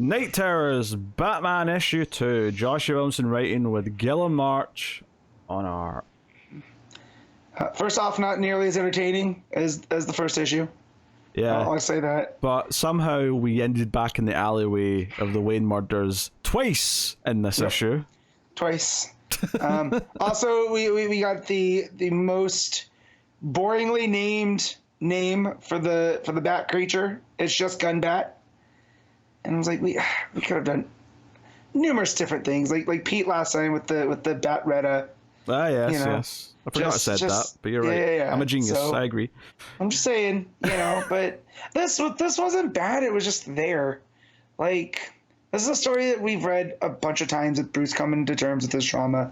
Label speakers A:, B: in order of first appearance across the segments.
A: Night Terrors, Batman issue 2, Joshua Williamson writing with Gilliam March on art.
B: First off, not nearly as entertaining as the first issue.
A: Yeah.
B: I'll say that.
A: But somehow we ended back in the alleyway of the Wayne murders twice in this issue.
B: Twice. Also, we got the most boringly named name for the bat creature. It's just Gunbat. And I was like, we could have done numerous different things, like Pete last time with the Bat Retta.
A: Ah, yes, yes. I forgot I said that, but you're right.
B: Yeah.
A: I'm a genius. So, I agree.
B: I'm just saying, but this wasn't bad. It was just there. Like, this is a story that we've read a bunch of times with Bruce coming to terms with his trauma.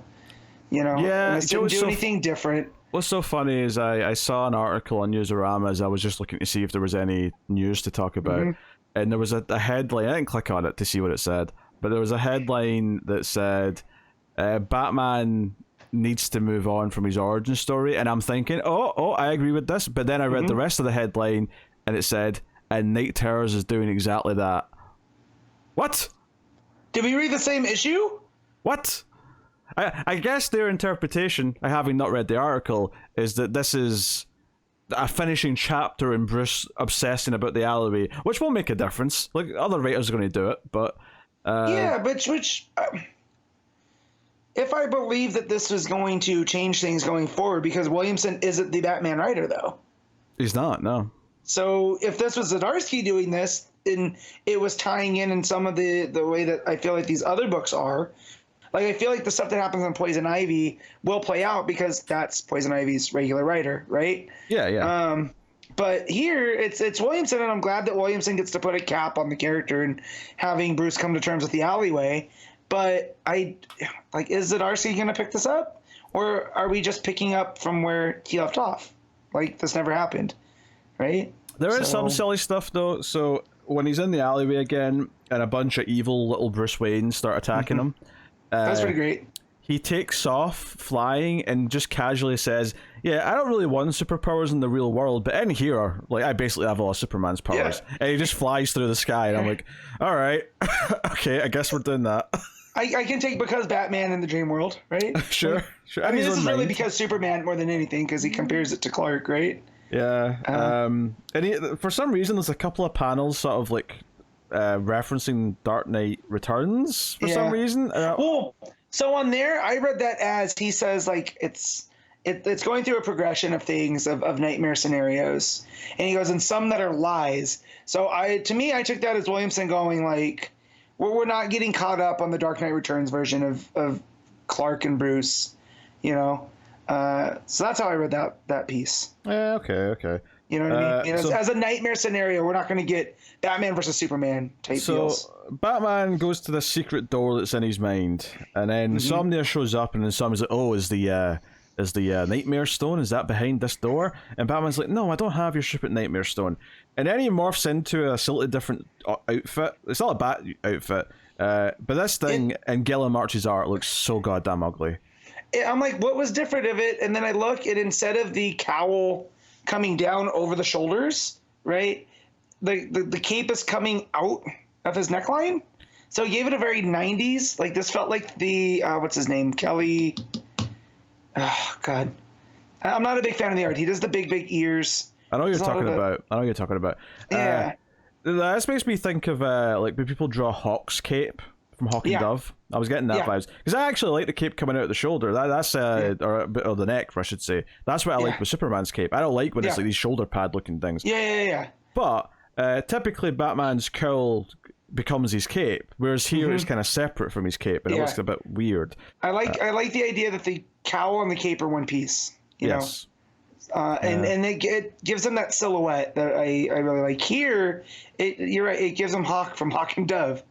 A: Yeah,
B: and it didn't do anything different.
A: What's so funny is I saw an article on Newsarama as I was just looking to see if there was any news to talk about. And there was a headline. I didn't click on it to see what it said, but there was a headline that said, Batman needs to move on from his origin story. And I'm thinking, oh, I agree with this. But then I read the rest of the headline, and it said, and Night Terrors is doing exactly that. What?
B: Did we read the same issue?
A: What? I guess their interpretation, having not read the article, is that this is a finishing chapter in Bruce obsessing about the alleyway, which will make a difference. Like, other writers are going to do it, but...
B: yeah, but if I believe that this was going to change things going forward, because Williamson isn't the Batman writer, though.
A: He's not, no.
B: So if this was Zdarsky doing this, and it was tying in some of the way that I feel like these other books are, like, I feel like the stuff that happens on Poison Ivy will play out because that's Poison Ivy's regular writer, right?
A: Yeah.
B: But here, it's Williamson, and I'm glad that Williamson gets to put a cap on the character and having Bruce come to terms with the alleyway. But is Zdarsky going to pick this up? Or are we just picking up from where he left off? Like, this never happened, right?
A: There is some silly stuff, though. So when he's in the alleyway again, and a bunch of evil little Bruce Waynes start attacking him...
B: That's pretty great.
A: He takes off flying and just casually says, yeah, I don't really want superpowers in the real world, but in here, like, I basically have all of Superman's powers. Yeah. And he just flies through the sky, and I'm like, all right, okay, I guess we're doing that.
B: I can take because Batman in the dream world, right?
A: Sure.
B: I mean, this is really because Superman more than anything, because he compares it to Clark, right?
A: Yeah. And for some reason, there's a couple of panels sort of like referencing Dark Knight Returns for some reason.
B: So on there, I read that as he says, like, it's going through a progression of things, of nightmare scenarios, and he goes, and some that are lies. So I took that as Williamson going, like, we're not getting caught up on the Dark Knight Returns version of Clark and Bruce, So that's how I read that piece.
A: Yeah, okay.
B: You know what I mean? As a nightmare scenario, we're not going to get Batman versus Superman type deals.
A: So Batman goes to this secret door that's in his mind, and then Insomnia shows up, and Insomnia's like, "Oh, is the Nightmare Stone? Is that behind this door?" And Batman's like, "No, I don't have your stupid Nightmare Stone." And then he morphs into a slightly different outfit. It's not a bat outfit, but this thing in Gilliam March's art looks so goddamn ugly.
B: I'm like, what was different of it? And then I look, and instead of the cowl coming down over the shoulders, right? The cape is coming out of his neckline. So he gave it a very 90s. Like, this felt like the, what's his name? Kelly. Oh, God. I'm not a big fan of the art. He does the big ears.
A: I know what you're talking about.
B: Yeah.
A: This makes me think of, like, when people draw Hawk's cape from Hawk and Dove. I was getting that vibes. Because I actually like the cape coming out of the shoulder. That's or the neck, I should say. That's what I like with Superman's cape. I don't like when it's like these shoulder pad looking things.
B: Yeah.
A: But typically Batman's cowl becomes his cape, whereas here it's kind of separate from his cape, and it looks a bit weird.
B: I like the idea that the cowl and the cape are one piece. You know? And it gives him that silhouette that I really like. Here, you're right. It gives him Hawk from Hawk and Dove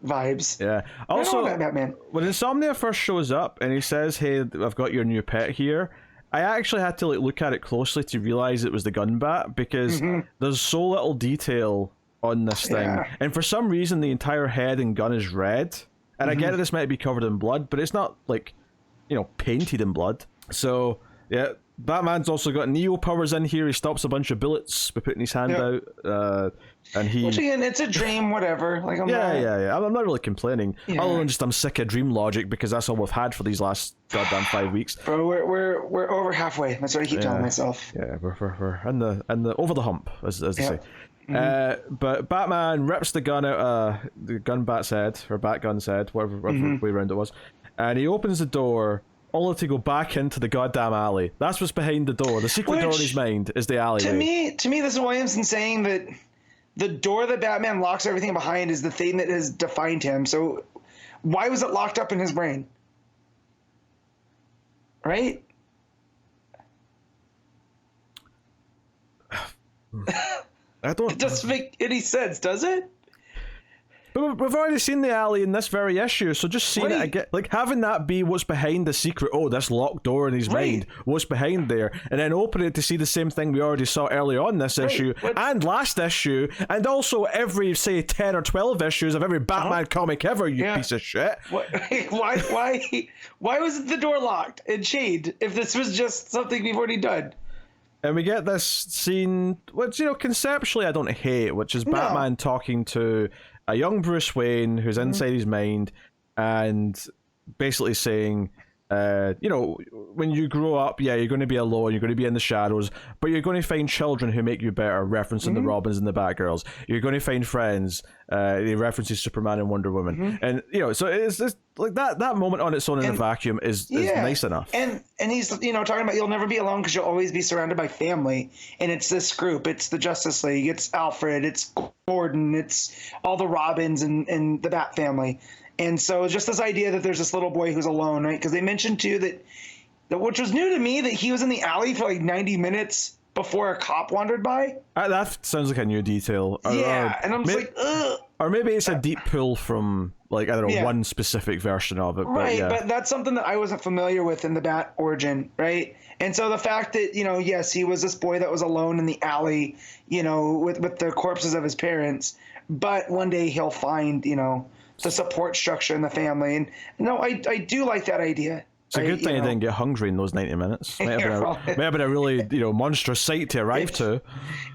B: vibes.
A: Yeah. Also, Batman. When Insomnia first shows up and he says, "Hey, I've got your new pet here," I actually had to look at it closely to realize it was the gun bat, because there's so little detail on this thing, and for some reason the entire head and gun is red. And I get that this might be covered in blood, but it's not painted in blood. So yeah, Batman's also got Neo powers in here. He stops a bunch of bullets by putting his hand out, and he.
B: Which again, it's a dream, whatever. Like
A: yeah. I'm not really complaining.
B: Yeah.
A: Other than just I'm sick of dream logic because that's all we've had for these last goddamn 5 weeks.
B: Bro, we're over halfway. That's what I keep telling myself.
A: Yeah, we're in the over the hump, as they say. But Batman rips the gun out the gun bat's head, or Batgun's head, whatever way around it was, and he opens the door only to go back into the goddamn alley. That's what's behind the door. The secret door in his mind is the alleyway.
B: To me, this is Williamson saying that the door that Batman locks everything behind is the thing that has defined him. So why was it locked up in his brain? Right? It doesn't make any sense, does it?
A: But we've already seen the alley in this very issue, so just seeing it again, like having that be what's behind the secret, this locked door in his mind, what's behind there, and then open it to see the same thing we already saw earlier on this issue, and last issue, and also every, say, 10 or 12 issues of every Batman comic ever, you piece of shit.
B: Why was the door locked and chained if this was just something we've already done?
A: And we get this scene, which, conceptually I don't hate, which is Batman talking to a young Bruce Wayne who's inside his mind and basically saying, when you grow up, you're going to be alone, you're going to be in the shadows, but you're going to find children who make you better, referencing the Robins and the Batgirls. You're going to find friends, he references Superman and Wonder Woman. And, so it's just, like, that moment on its own in a vacuum is nice enough. And
B: he's, talking about you'll never be alone because you'll always be surrounded by family. And it's this group, it's the Justice League, it's Alfred, it's Gordon, it's all the Robins and the Bat family. And so just this idea that there's this little boy who's alone, right? Because they mentioned too that which was new to me, that he was in the alley for like 90 minutes before a cop wandered by.
A: That sounds like a new detail.
B: And I'm just like, ugh.
A: Or maybe it's a deep pull from, like, I don't know, one specific version of it.
B: Right,
A: but,
B: but that's something that I wasn't familiar with in the Bat origin, right? And so the fact that, yes, he was this boy that was alone in the alley, with the corpses of his parents, but one day he'll find, the support structure in the family. And no, I do like that idea.
A: It's a good thing he didn't get hungry in those 90 minutes. Might have been a really, monstrous sight to arrive to.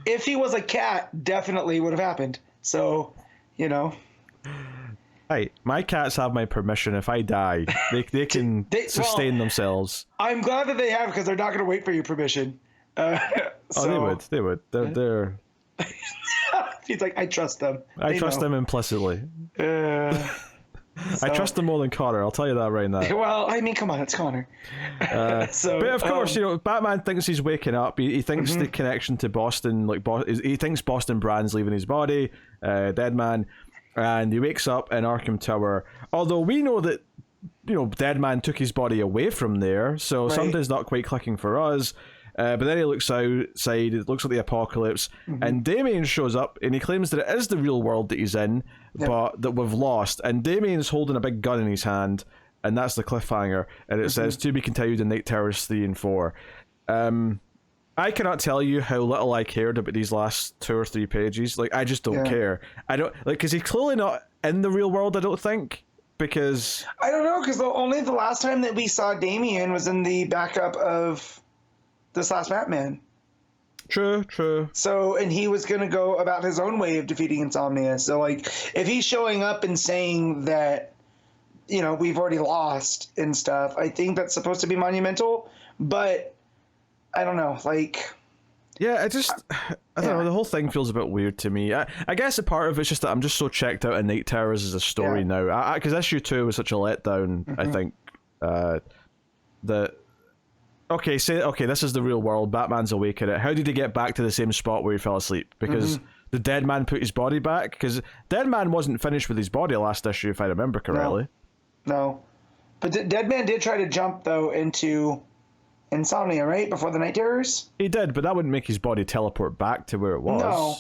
B: If he was a cat, definitely would have happened. So,
A: Hey, my cats have my permission. If I die, they can sustain themselves.
B: I'm glad that they have, because they're not going to wait for your permission.
A: They would. They're...
B: He's like, I trust them.
A: I trust them implicitly. I trust them more than Connor, I'll tell you that right now.
B: Well, I mean, come on, it's Connor.
A: But of course, Batman thinks he's waking up. He thinks the connection to Boston, he thinks Boston Brand's leaving his body, Deadman, and he wakes up in Arkham Tower. Although we know that, Deadman took his body away from there, so something's not quite clicking for us. But then he looks outside, it looks like the apocalypse, and Damian shows up, and he claims that it is the real world that he's in, but that we've lost. And Damian's holding a big gun in his hand, and that's the cliffhanger, and it says, to be continued in Night Terrors 3 and 4. I cannot tell you how little I cared about these last 2 or 3 pages. Like, I just don't care. I don't, because he's clearly not in the real world, I don't think, because...
B: I don't know, because only the last time that we saw Damian was in the backup of this last Batman.
A: True.
B: So, and he was going to go about his own way of defeating Insomnia. So, like, if he's showing up and saying that, we've already lost and stuff, I think that's supposed to be monumental. But I don't know, like...
A: Yeah, I don't know, the whole thing feels a bit weird to me. I guess a part of it's just that I'm just so checked out of Night Terrors as a story now. Because issue 2 was such a letdown, I think, that... Okay, this is the real world. Batman's awake in it. How did he get back to the same spot where he fell asleep? Because the dead man put his body back? Because Dead Man wasn't finished with his body last issue, if I remember correctly.
B: No. But Dead Man did try to jump, though, into Insomnia, right? Before the Night Terrors?
A: He did, but that wouldn't make his body teleport back to where it was.
B: No.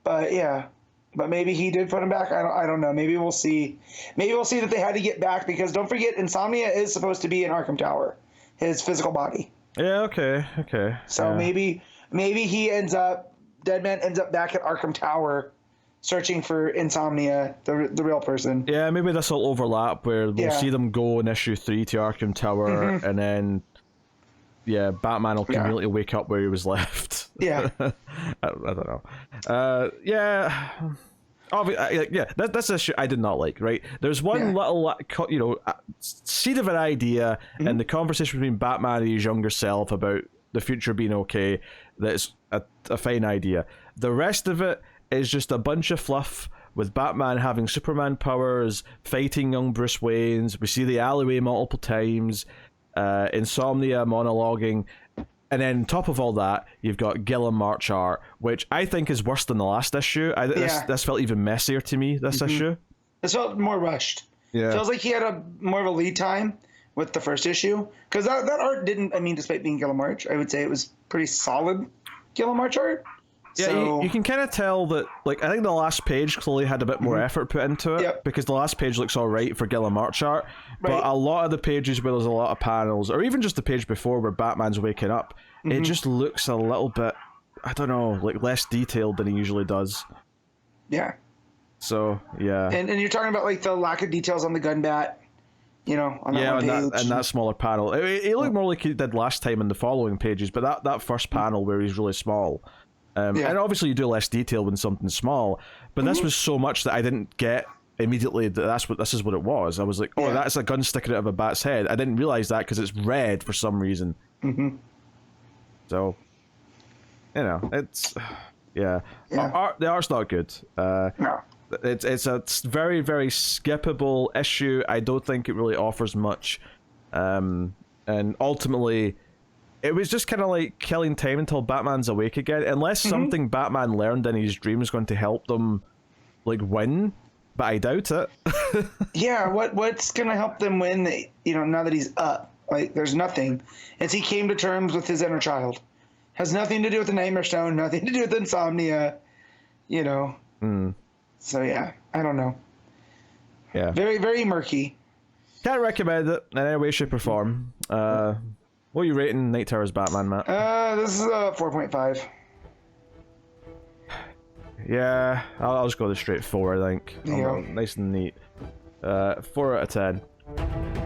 B: But, yeah. But maybe he did put him back. I don't know. Maybe we'll see. Maybe we'll see that they had to get back, because don't forget, Insomnia is supposed to be in Arkham Tower. His physical body.
A: Yeah, okay.
B: So maybe Deadman ends up back at Arkham Tower searching for Insomnia, the real person.
A: Yeah, maybe this will overlap where we'll see them go in issue 3 to Arkham Tower, and then yeah, Batman will conveniently wake up where he was left.
B: Yeah.
A: I don't know. Yeah. Yeah, that's a shit I did not like. Right, there's one little, seed of an idea in the conversation between Batman and his younger self about the future being okay. That's a fine idea. The rest of it is just a bunch of fluff with Batman having Superman powers, fighting young Bruce Wayne's. We see the alleyway multiple times. Insomnia monologuing. And then on top of all that, you've got Gillen March art, which I think is worse than the last issue. This felt even messier to me, this issue.
B: This felt more rushed.
A: Yeah.
B: Feels like he had more of a lead time with the first issue. Because that art didn't, despite being Gillen March, I would say it was pretty solid Gillen March art.
A: Yeah,
B: so,
A: you can kind of tell that, I think the last page clearly had a bit more effort put into it, because the last page looks all right for Gillen March art, but a lot of the pages where there's a lot of panels, or even just the page before where Batman's waking up, it just looks a little bit, I don't know, less detailed than he usually does.
B: Yeah.
A: So, yeah.
B: And you're talking about, the lack of details on the gun bat, on that one page.
A: And that smaller panel. It looked more like he did last time in the following pages, but that first panel where he's really small... And obviously you do less detail when something's small, but this was so much that I didn't get immediately that this is what it was. I was like, that's a gun sticking out of a bat's head. I didn't realize that because it's red for some reason. So, it's the art's not good.
B: No.
A: It's a very, very skippable issue. I don't think it really offers much, and ultimately. It was just kind of like killing time until Batman's awake again. Unless something Batman learned in his dream is going to help them, win. But I doubt it.
B: Yeah, what's going to help them win, now that he's up? There's nothing. As he came to terms with his inner child. Has nothing to do with the Nightmare Stone, nothing to do with insomnia, So, yeah, I don't know.
A: Yeah.
B: Very, very murky.
A: Can't recommend it in any way, shape, or form. What are you rating Night Terror's Batman, Matt?
B: This is a 4.5.
A: Yeah, I'll just go the straight 4, I think.
B: Yeah.
A: Nice and neat. 4 out of 10.